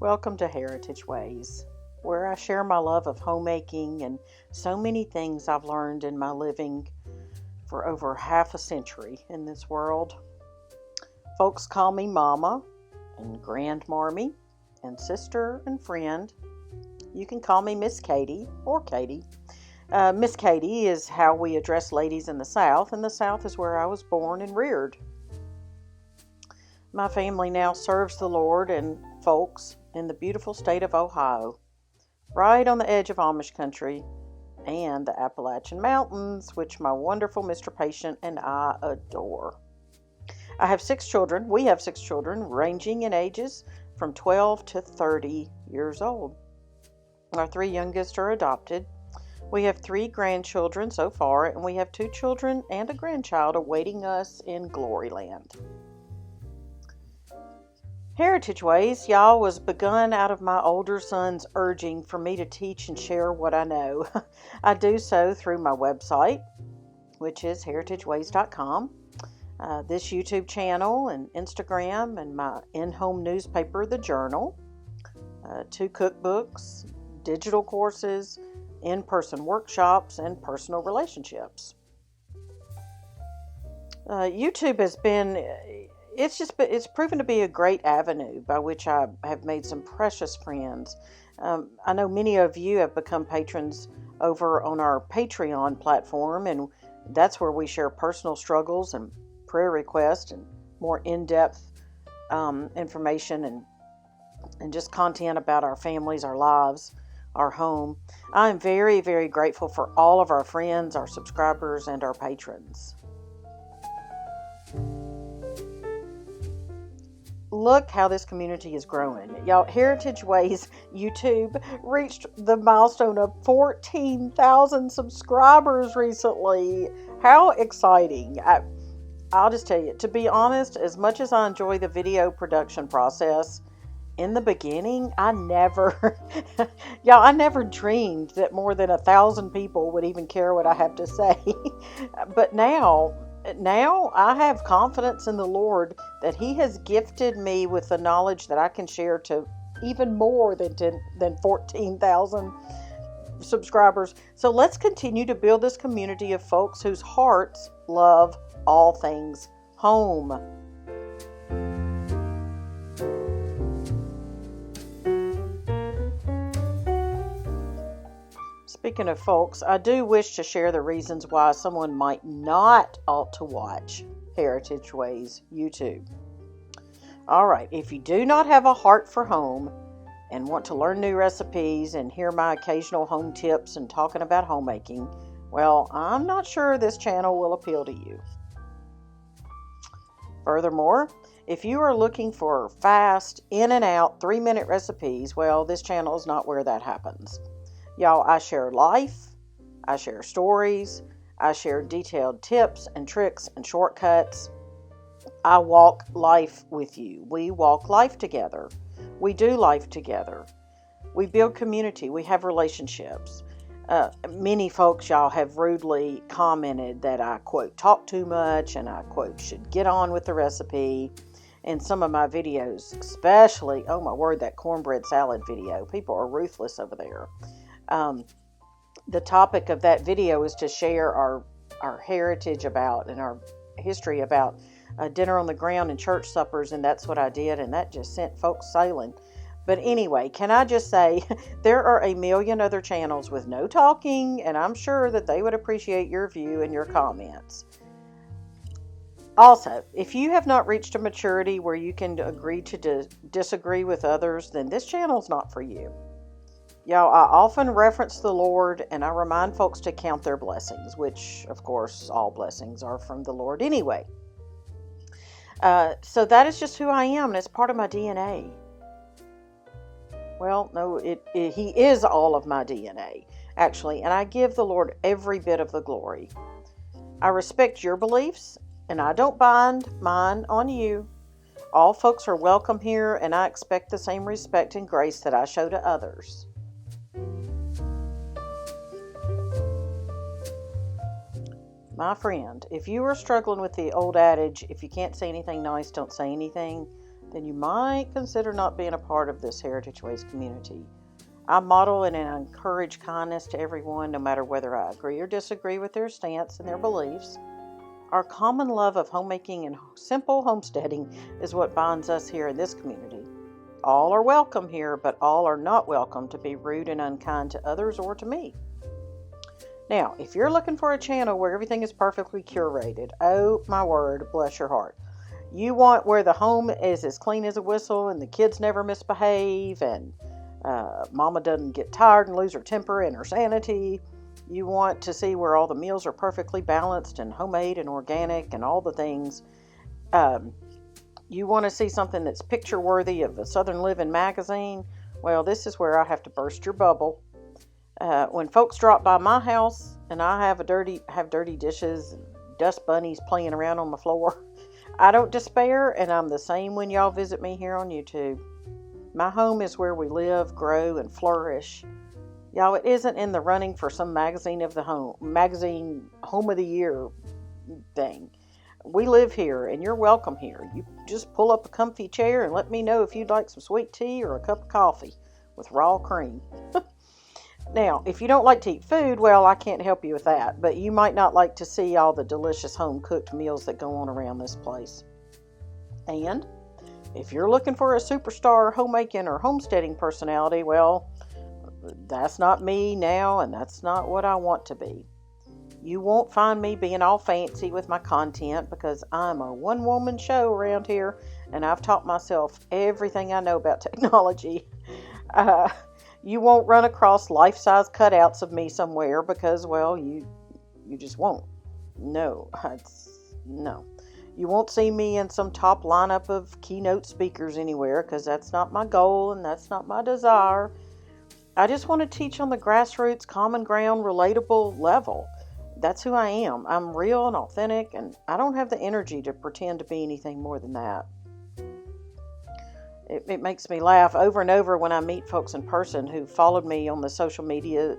Welcome to Heritage Ways, where I share my love of homemaking and so many things I've learned in my living for over half a century in this world. Folks call me Mama and Grandmarmy and sister and friend. You can call me Miss Katie or Katie. Miss Katie is how we address ladies in the South, and the South is where I was born and reared. My family now serves the Lord and folks in the beautiful state of Ohio, right on the edge of Amish country and the Appalachian Mountains, which my wonderful Mr. Patient and I adore. I have 6 children. We have 6 children, ranging in ages from 12 to 30 years old. Our 3 youngest are adopted. We have 3 grandchildren so far, and we have 2 children and a grandchild awaiting us in Gloryland. Heritage Ways, y'all, was begun out of my older son's urging for me to teach and share what I know. I do so through my website, which is heritageways.com, this YouTube channel and Instagram, and my in-home newspaper, The Journal, 2 cookbooks, digital courses, in-person workshops, and personal relationships. YouTube has been... It's proven to be a great avenue by which I have made some precious friends. I know many of you have become patrons over on our Patreon platform, and that's where we share personal struggles and prayer requests and more in-depth information and just content about our families, our lives, our home. I am very, very grateful for all of our friends, our subscribers, and our patrons. Look how this community is growing. Y'all, Heritage Ways YouTube reached the milestone of 14,000 subscribers recently. How exciting. I'll just tell you, to be honest, as much as I enjoy the video production process, in the beginning, I never dreamed that more than 1,000 people would even care what I have to say. But now I have confidence in the Lord that He has gifted me with the knowledge that I can share to even more than 14,000 subscribers. So let's continue to build this community of folks whose hearts love all things home. Speaking of folks, I do wish to share the reasons why someone might not ought to watch Heritage Ways YouTube. All right, if you do not have a heart for home and want to learn new recipes and hear my occasional home tips and talking about homemaking, well, I'm not sure this channel will appeal to you. Furthermore, if you are looking for fast, in and out, 3-minute recipes, well, this channel is not where that happens. Y'all, I share life, I share stories, I share detailed tips and tricks and shortcuts. I walk life with you. We walk life together. We do life together. We build community. We have relationships. Many folks, y'all, have rudely commented that I, quote, talk too much and I, quote, should get on with the recipe. In some of my videos, especially, oh my word, that cornbread salad video. People are ruthless over there. The topic of that video is to share our heritage about and our history about dinner on the ground and church suppers, and that's what I did, and that just sent folks sailing. But anyway, can I just say, there are a million other channels with no talking, and I'm sure that they would appreciate your view and your comments. Also, if you have not reached a maturity where you can agree to disagree with others, then this channel is not for you. Y'all, I often reference the Lord, and I remind folks to count their blessings, which, of course, all blessings are from the Lord anyway. So that is just who I am, and it's part of my DNA. Well, no, He is all of my DNA, actually, and I give the Lord every bit of the glory. I respect your beliefs, and I don't bind mine on you. All folks are welcome here, and I expect the same respect and grace that I show to others. My friend, if you are struggling with the old adage, if you can't say anything nice, don't say anything, then you might consider not being a part of this Heritage Ways community. I model and encourage kindness to everyone, no matter whether I agree or disagree with their stance and their beliefs. Our common love of homemaking and simple homesteading is what binds us here in this community. All are welcome here, but all are not welcome to be rude and unkind to others or to me. Now, if you're looking for a channel where everything is perfectly curated, oh my word, bless your heart. You want where the home is as clean as a whistle and the kids never misbehave and mama doesn't get tired and lose her temper and her sanity. You want to see where all the meals are perfectly balanced and homemade and organic and all the things. You want to see something that's picture worthy of a Southern Living magazine. Well, this is where I have to burst your bubble. When folks drop by my house and I have dirty dishes and dust bunnies playing around on the floor, I don't despair, and I'm the same when y'all visit me here on YouTube. My home is where we live, grow, and flourish. Y'all, it isn't in the running for some magazine of the home of the year thing. We live here, and you're welcome here. You just pull up a comfy chair and let me know if you'd like some sweet tea or a cup of coffee with raw cream. Now, if you don't like to eat food, well, I can't help you with that, but you might not like to see all the delicious home-cooked meals that go on around this place. And if you're looking for a superstar homemaking or homesteading personality, well, that's not me now, and that's not what I want to be. You won't find me being all fancy with my content because I'm a one-woman show around here, and I've taught myself everything I know about technology. You won't run across life-size cutouts of me somewhere because, well, you just won't. No. You won't see me in some top lineup of keynote speakers anywhere because that's not my goal and that's not my desire. I just want to teach on the grassroots, common ground, relatable level. That's who I am. I'm real and authentic, and I don't have the energy to pretend to be anything more than that. It makes me laugh over and over when I meet folks in person who followed me on the social media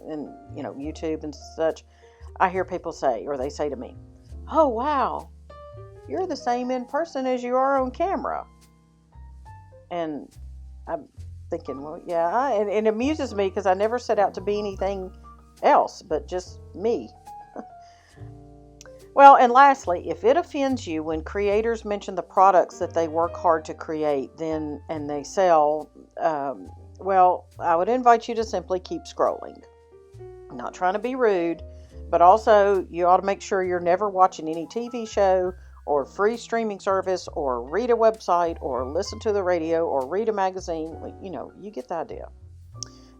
and, YouTube and such. I hear people say, or they say to me, "Oh, wow, you're the same in person as you are on camera." And I'm thinking, well, yeah, and it amuses me because I never set out to be anything else but just me. Well, and lastly, if it offends you when creators mention the products that they work hard to create and they sell, well, I would invite you to simply keep scrolling. I'm not trying to be rude, but also you ought to make sure you're never watching any TV show or free streaming service or read a website or listen to the radio or read a magazine. You get the idea.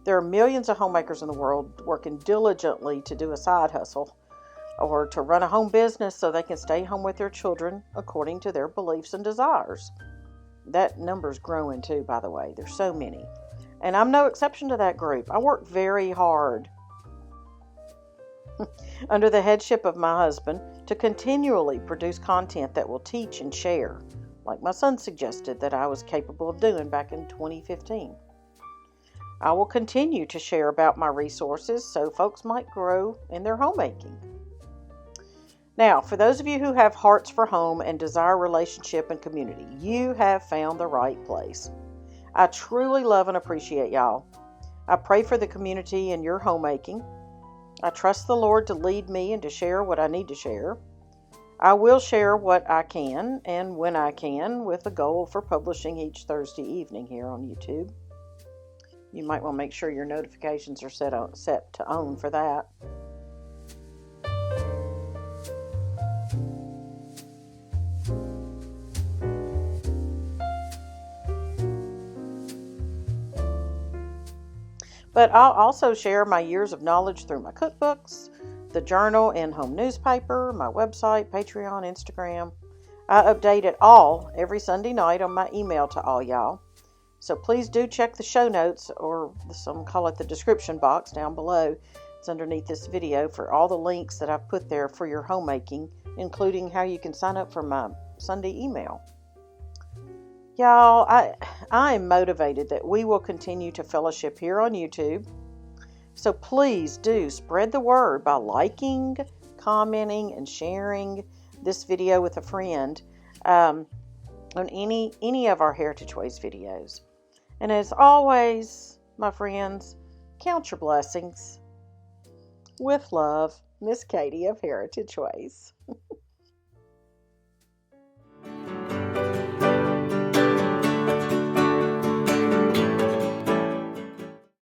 There are millions of homemakers in the world working diligently to do a side hustle or to run a home business so they can stay home with their children according to their beliefs and desires. That number's growing too, by the way. There's so many. And I'm no exception to that group. I work very hard under the headship of my husband to continually produce content that will teach and share, like my son suggested that I was capable of doing back in 2015. I will continue to share about my resources so folks might grow in their homemaking. Now, for those of you who have hearts for home and desire relationship and community, you have found the right place. I truly love and appreciate y'all. I pray for the community and your homemaking. I trust the Lord to lead me and to share what I need to share. I will share what I can and when I can with a goal for publishing each Thursday evening here on YouTube. You might want to make sure your notifications are set to on for that. But I'll also share my years of knowledge through my cookbooks, the journal and home newspaper, my website, Patreon, Instagram. I update it all every Sunday night on my email to all y'all. So please do check the show notes, or some call it the description box down below. It's underneath this video for all the links that I've put there for your homemaking, including how you can sign up for my Sunday email. Y'all, I am motivated that we will continue to fellowship here on YouTube. So please do spread the word by liking, commenting, and sharing this video with a friend. on any of our Heritage Ways videos. And as always, my friends, count your blessings. With love, Miss Katie of Heritage Ways.